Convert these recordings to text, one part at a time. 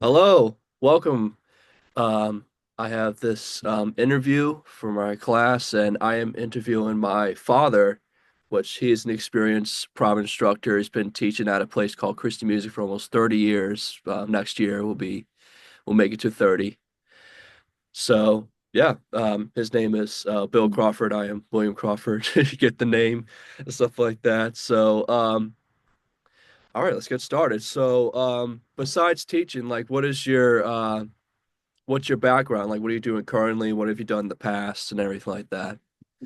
Hello, welcome. Um, I have this interview for my class, and I am interviewing my father, which he is an experienced private instructor. He's been teaching at a place called Christy Music for almost 30 years. Next year we'll make it to 30. So yeah, his name is Bill Crawford. I am William Crawford. You get the name and stuff like that. All right, let's get started. Besides teaching, like, what's your background? Like, what are you doing currently? What have you done in the past and everything like that?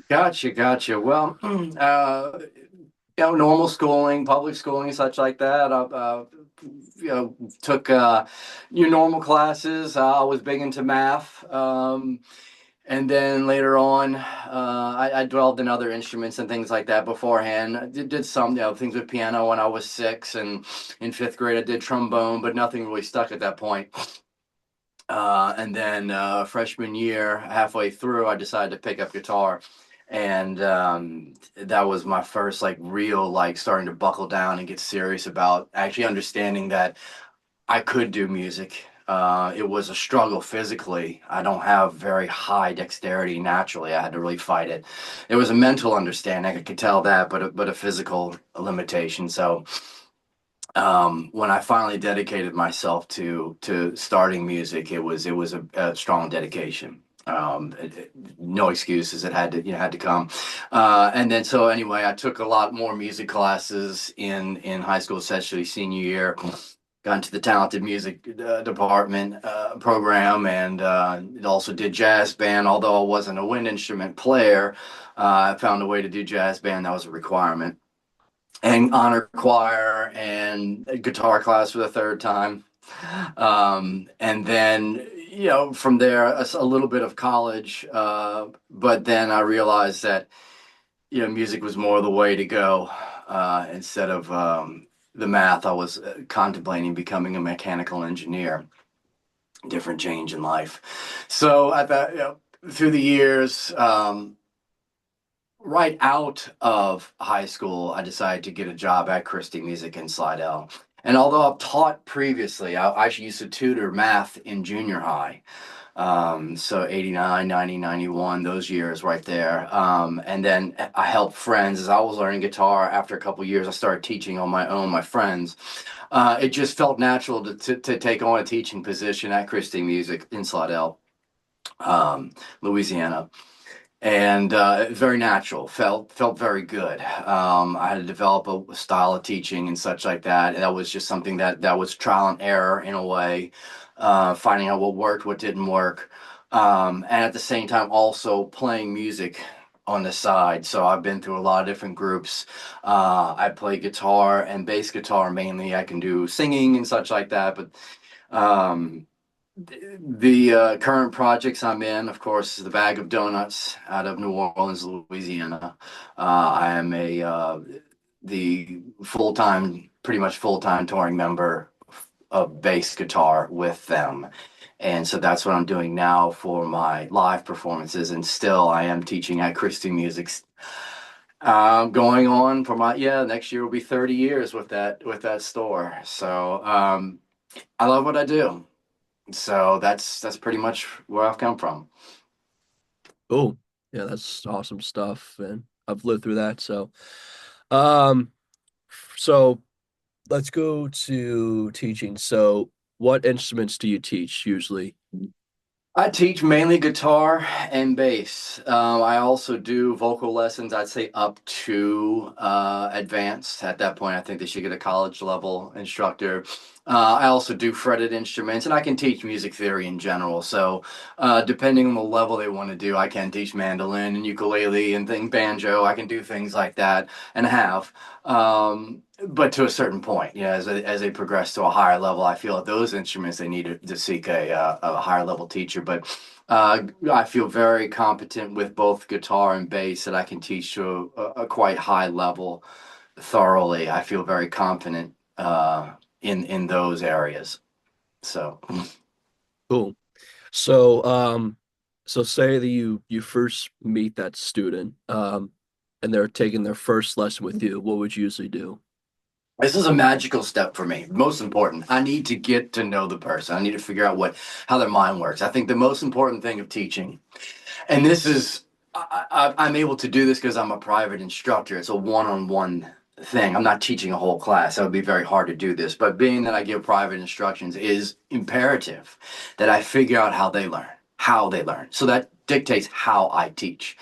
Gotcha. Well, normal schooling, public schooling, such like that. Took your normal classes. I was big into math, and then later on, I dwelled in other instruments and things like that beforehand. I did some, things with piano when I was six, and in fifth grade I did trombone, but nothing really stuck at that point. And then freshman year, halfway through, I decided to pick up guitar, and that was my first like real like starting to buckle down and get serious about actually understanding that I could do music. It was a struggle physically. I don't have very high dexterity naturally. I had to really fight it. It was a mental understanding. I could tell that, but a physical limitation. So when I finally dedicated myself to starting music, it was a strong dedication. No excuses. It had to had to come. And then so anyway, I took a lot more music classes in high school, especially senior year. Got into the talented music department program, and also did jazz band. Although I wasn't a wind instrument player, I found a way to do jazz band. That was a requirement, and honor choir and guitar class for the third time. And then, from there, a little bit of college. But then I realized that, music was more the way to go instead of the math. I was contemplating becoming a mechanical engineer, different change in life. So at that, through the years, right out of high school, I decided to get a job at Christie Music in Slidell. And although I've taught previously, I actually used to tutor math in junior high. So 89, 90, 91, those years right there. And then I helped friends as I was learning guitar. After a couple of years, I started teaching on my own, my friends. It just felt natural to take on a teaching position at Christie Music in Slidell, Louisiana, and very natural. Felt very good. I had to develop a style of teaching and such like that. And that was just something that was trial and error in a way, finding out what worked, what didn't work, and at the same time also playing music on the side. So I've been through a lot of different groups. I play guitar and bass guitar mainly. I can do singing and such like that, but um, the current projects I'm in, of course, is the Bag of Donuts out of New Orleans, Louisiana. I am the pretty much full time touring member of bass guitar with them. And so that's what I'm doing now for my live performances. And still, I am teaching at Christie Music. Going on for my next year will be 30 years with that store. So I love what I do. So that's pretty much where I've come from. Cool. Yeah, that's awesome stuff, and I've lived through that. Um, so let's go to teaching. So, what instruments do you teach usually? I teach mainly guitar and bass. I also do vocal lessons, I'd say up to advanced. At that point, I think they should get a college level instructor. I also do fretted instruments, and I can teach music theory in general. So, depending on the level they want to do, I can teach mandolin and ukulele and banjo. I can do things like that and have. But to a certain point, as they progress to a higher level, I feel at those instruments they need to seek a higher level teacher. But I feel very competent with both guitar and bass that I can teach to a quite high level thoroughly. I feel very confident in those areas. So Cool. So, so say that you first meet that student, and they're taking their first lesson with you. What would you usually do? This is a magical step for me. Most important, I need to get to know the person. I need to figure out what how their mind works. I think the most important thing of teaching, and this is, I'm able to do this because I'm a private instructor. It's a one-on-one thing. I'm not teaching a whole class. That would be very hard to do this. But being that I give private instructions is imperative that I figure out how they learn. So that dictates how I teach.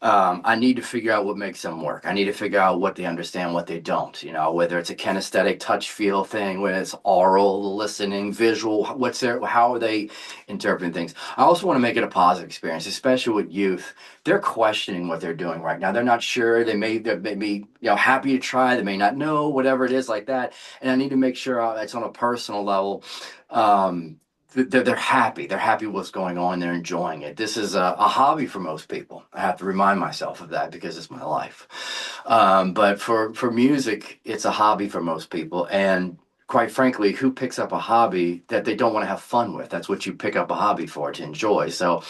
I need to figure out what makes them work. I need to figure out what they understand, what they don't. You know, whether it's a kinesthetic touch feel thing, whether it's oral, listening, visual. What's their? How are they interpreting things? I also want to make it a positive experience, especially with youth. They're questioning what they're doing right now. They're not sure. They may be happy to try. They may not know whatever it is like that. And I need to make sure it's on a personal level. Um, they're happy. They're happy with what's going on. They're enjoying it. This is a hobby for most people. I have to remind myself of that because it's my life. But for music, it's a hobby for most people. And quite frankly, who picks up a hobby that they don't want to have fun with? That's what you pick up a hobby for, to enjoy. So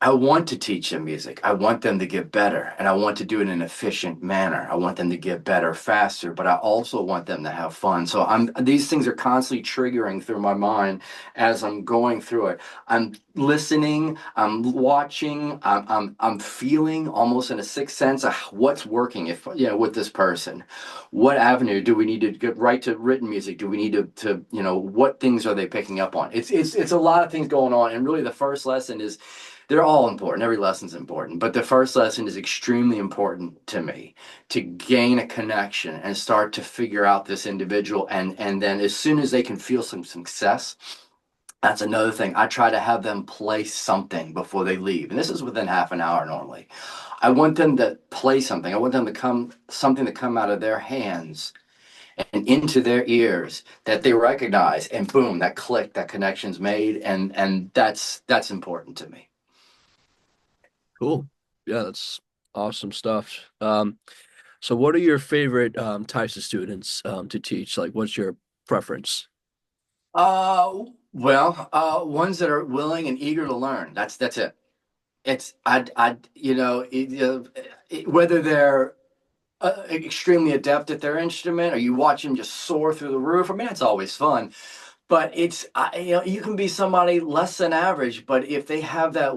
I want to teach them music. I want them to get better, and I want to do it in an efficient manner. I want them to get better faster, but I also want them to have fun. So these things are constantly triggering through my mind as I'm going through it. I'm listening, I'm watching, I'm feeling almost in a sixth sense of what's working if with this person. What avenue do we need to get right to written music? Do we need to what things are they picking up on? It's a lot of things going on, and really the first lesson is they're all important. Every lesson's important, but the first lesson is extremely important to me to gain a connection and start to figure out this individual. And then as soon as they can feel some success, that's another thing. I try to have them play something before they leave, and this is within half an hour normally. I want them to play something. I want them to come something to come out of their hands and into their ears that they recognize, and boom, that click, that connection's made, and that's important to me. Cool. Yeah, that's awesome stuff. So what are your favorite types of students to teach? Like, what's your preference? Ones that are willing and eager to learn. That's it. It's whether they're extremely adept at their instrument, or you watch them just soar through the roof. I mean, it's always fun. But you can be somebody less than average, but if they have that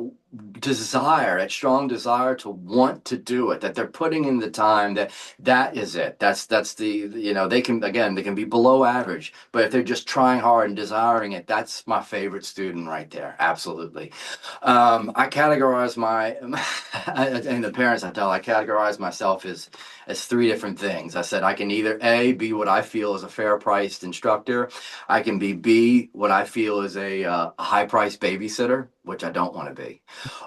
desire, that strong desire to want to do it, that they're putting in the time, that is it. That's they can be below average, but if they're just trying hard and desiring it, that's my favorite student right there. Absolutely. I categorize and the parents I categorize myself as three different things. I said I can either A, be what I feel is a fair priced instructor. I can be B, what I feel is a high priced babysitter, which I don't want to be.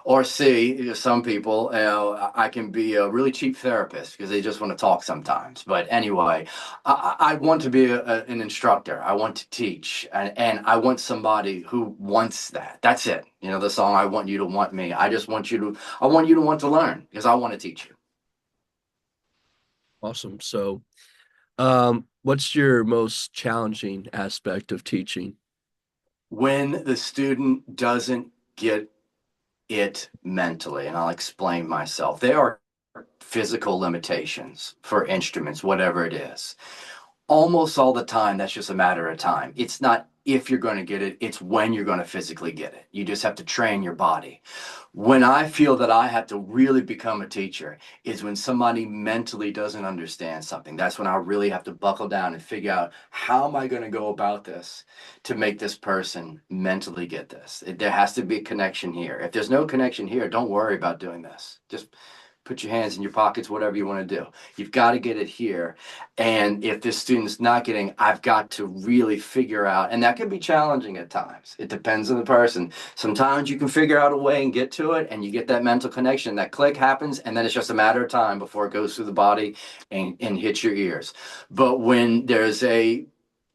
Or C, some people, I can be a really cheap therapist because they just want to talk sometimes. But anyway, I want to be an instructor. I want to teach, and I want somebody who wants that. That's it. You know, the song, I want you to want me. I want you to want to learn because I want to teach you. Awesome. So, what's your most challenging aspect of teaching? When the student doesn't get it mentally, and I'll explain myself. There are physical limitations for instruments, whatever it is. Almost all the time, that's just a matter of time. It's not if you're going to get it, it's when you're going to physically get it. You just have to train your body. When I feel that I have to really become a teacher is when somebody mentally doesn't understand something. That's when I really have to buckle down and figure out how am I going to go about this to make this person mentally get this. There has to be a connection here. If there's no connection here, don't worry about doing this. Just put your hands in your pockets, whatever you want to do. You've got to get it here. And if this student's not getting, I've got to really figure out, and that can be challenging at times. It depends on the person. Sometimes you can figure out a way and get to it, and you get that mental connection, that click happens, and then it's just a matter of time before it goes through the body and hits your ears. But when there's a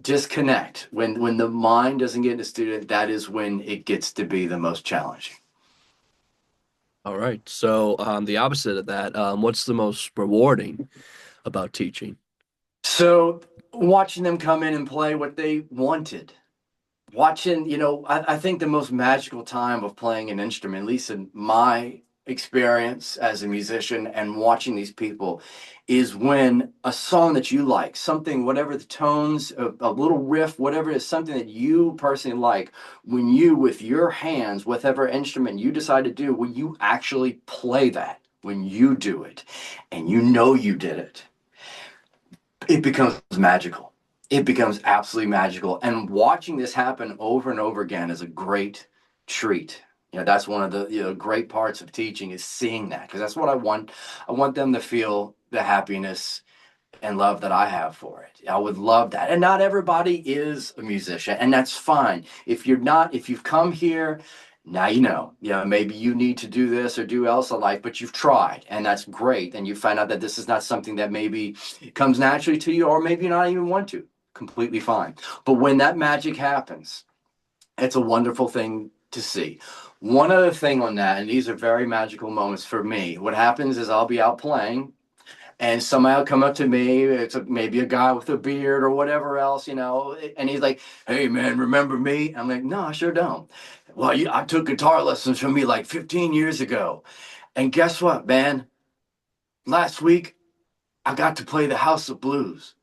disconnect, when the mind doesn't get in the student, that is when it gets to be the most challenging. All right. So, the opposite of that, what's the most rewarding about teaching? So watching them come in and play what they wanted, watching, I think the most magical time of playing an instrument, at least in my experience as a musician and watching these people is when a song that you like, something, whatever the tones, a little riff, whatever it is, something that you personally like, when you, with your hands, whatever instrument you decide to do, when you actually play that, when you do it, and you know you did it, it becomes magical. It becomes absolutely magical. And watching this happen over and over again is a great treat. That's one of the great parts of teaching is seeing that because that's what I want. I want them to feel the happiness and love that I have for it. I would love that. And not everybody is a musician, and that's fine. If you're not, if you've come here, now maybe you need to do this or do else in life, but you've tried, and that's great. And you find out that this is not something that maybe comes naturally to you, or maybe you not even want to. Completely fine. But when that magic happens, it's a wonderful thing to see. One other thing on that, and these are very magical moments for me. What happens is I'll be out playing and somebody will come up to me. Maybe a guy with a beard or whatever else, and he's like, "Hey, man, remember me?" I'm like, "No, I sure don't." Well, I took guitar lessons from me like 15 years ago. And guess what, man? Last week, I got to play the House of Blues.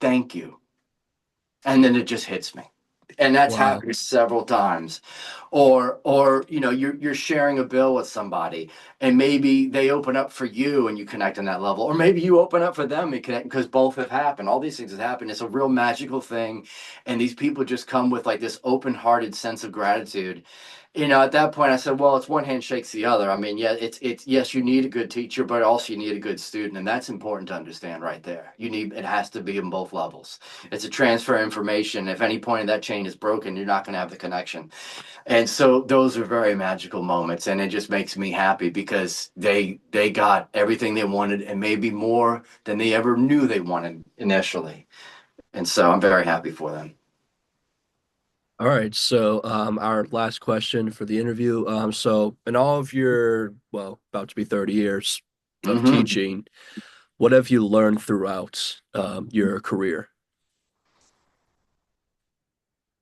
Thank you. And then it just hits me. And that's Wow. happened several times. Or you're sharing a bill with somebody and maybe they open up for you and you connect on that level, or maybe you open up for them and connect, because both have happened. All these things have happened. It's a real magical thing, and these people just come with like this open-hearted sense of gratitude. At that point I said, well, it's one hand shakes the other. I mean, yeah, it's yes, you need a good teacher, but also you need a good student, and that's important to understand right there. It has to be in both levels. It's a transfer of information. If any point of that chain is broken, you're not going to have the connection. And so those are very magical moments, and it just makes me happy because they got everything they wanted and maybe more than they ever knew they wanted initially. And so I'm very happy for them. All right. So, our last question for the interview. So in all of your, well, about to be 30 years of Hmm. teaching, what have you learned throughout your career?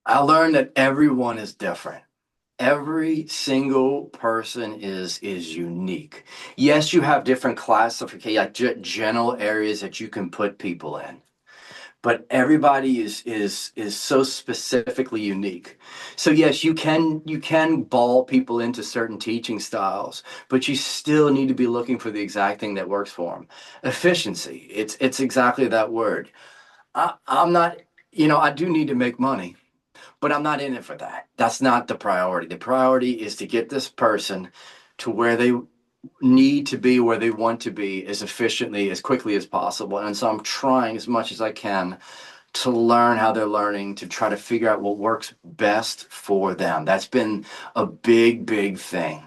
I learned that everyone is different. Every single person is unique. Yes, you have different classification, like general areas that you can put people in, but everybody is so specifically unique. So yes, you can ball people into certain teaching styles, but you still need to be looking for the exact thing that works for them. Efficiency. It's exactly that word. I'm not. I do need to make money, but I'm not in it for that. That's not the priority. The priority is to get this person to where they need to be, where they want to be, as efficiently, as quickly as possible. And so I'm trying as much as I can to learn how they're learning, to try to figure out what works best for them. That's been a big, big thing.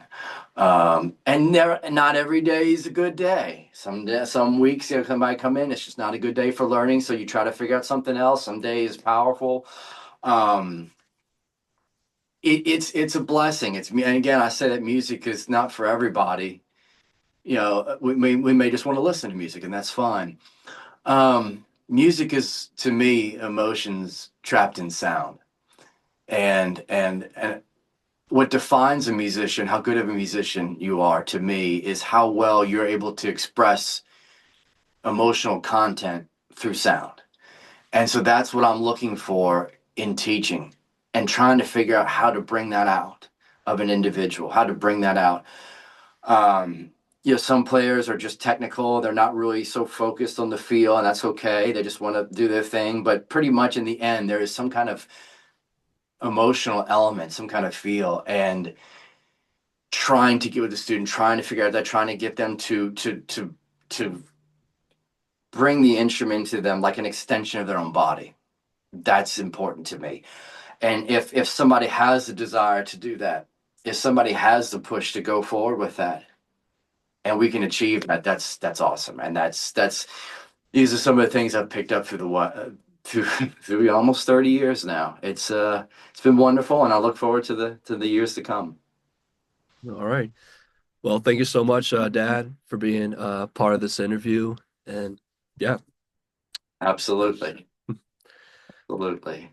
And not every day is a good day. Some weeks, somebody come in, it's just not a good day for learning. So you try to figure out something else. Some day is powerful. Um, it's a blessing. And again, I say that music is not for everybody. We may just want to listen to music, and that's fine. Music is to me emotions trapped in sound, and what defines a musician, how good of a musician you are, to me, is how well you're able to express emotional content through sound. And so that's what I'm looking for in teaching and trying to figure out how to bring that out of an individual, how to bring that out. Um, some players are just technical. They're not really so focused on the feel, and that's okay. They just want to do their thing. But pretty much in the end, there is some kind of emotional element, some kind of feel, and trying to get with the student, trying to figure out that, trying to get them to bring the instrument to them like an extension of their own body. That's important to me. And if somebody has the desire to do that, if somebody has the push to go forward with that, and we can achieve that, that's awesome. And that's these are some of the things I've picked up through the what through through almost 30 years now. It's been wonderful, and I look forward to the years to come. All right. Well, thank you so much, Dad, for being part of this interview. And yeah. Absolutely, absolutely.